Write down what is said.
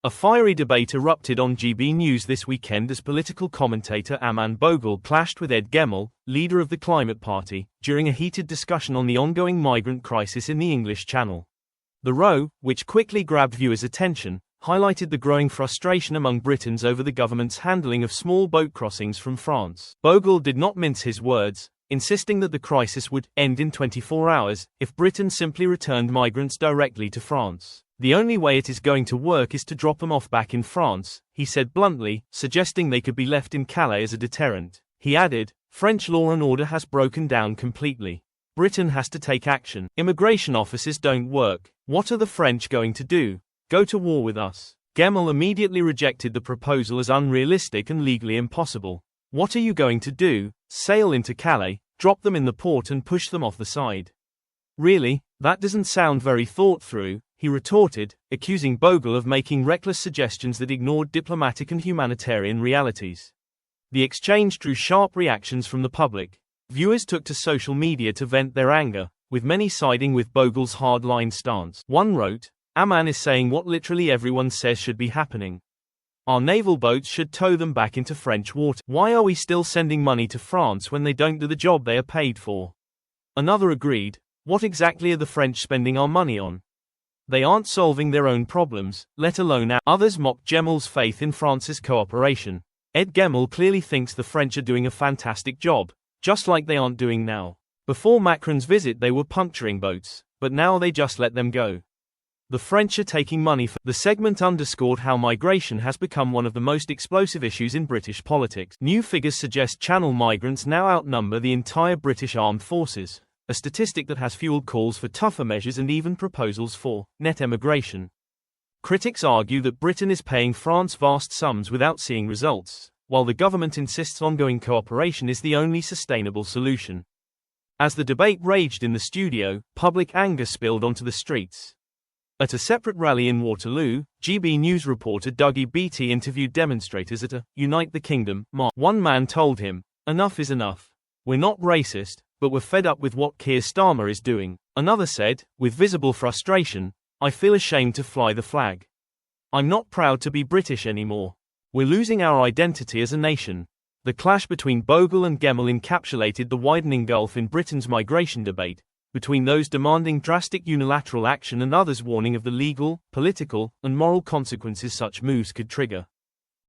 A fiery debate erupted on GB News this weekend as political commentator Aman Bhogal clashed with Ed Gemmell, leader of the Climate Party, during a heated discussion on the ongoing migrant crisis in the English Channel. The row, which quickly grabbed viewers' attention, highlighted the growing frustration among Britons over the government's handling of small boat crossings from France. Bhogal did not mince his words, insisting that the crisis would end in 24 hours if Britain simply returned migrants directly to France. The only way it is going to work is to drop them off back in France, he said bluntly, suggesting they could be left in Calais as a deterrent. He added, French law and order has broken down completely. Britain has to take action. Immigration offices don't work. What are the French going to do? Go to war with us? Gemmell immediately rejected the proposal as unrealistic and legally impossible. What are you going to do? Sail into Calais, drop them in the port and push them off the side? Really? That doesn't sound very thought through, he retorted, accusing Bhogal of making reckless suggestions that ignored diplomatic and humanitarian realities. The exchange drew sharp reactions from the public. Viewers took to social media to vent their anger, with many siding with Bhogal's hardline stance. One wrote, Aman is saying what literally everyone says should be happening. Our naval boats should tow them back into French water. Why are we still sending money to France when they don't do the job they are paid for? Another agreed, what exactly are the French spending our money on? They aren't solving their own problems, let alone ours. Others mocked Gemmell's faith in France's cooperation. Ed Gemmell clearly thinks the French are doing a fantastic job, just like they aren't doing now. Before Macron's visit they were puncturing boats, but now they just let them go. The French are taking money for. The segment underscored how migration has become one of the most explosive issues in British politics. New figures suggest Channel migrants now outnumber the entire British armed forces, a statistic that has fueled calls for tougher measures and even proposals for net emigration. Critics argue that Britain is paying France vast sums without seeing results, while the government insists ongoing cooperation is the only sustainable solution. As the debate raged in the studio, public anger spilled onto the streets. At a separate rally in Waterloo, GB News reporter Dougie Beattie interviewed demonstrators at a Unite the Kingdom march. One man told him, enough is enough. We're not racist, but we're fed up with what Keir Starmer is doing. Another said, with visible frustration, I feel ashamed to fly the flag. I'm not proud to be British anymore. We're losing our identity as a nation. The clash between Bhogal and Gemmell encapsulated the widening gulf in Britain's migration debate, between those demanding drastic unilateral action and others warning of the legal, political, and moral consequences such moves could trigger.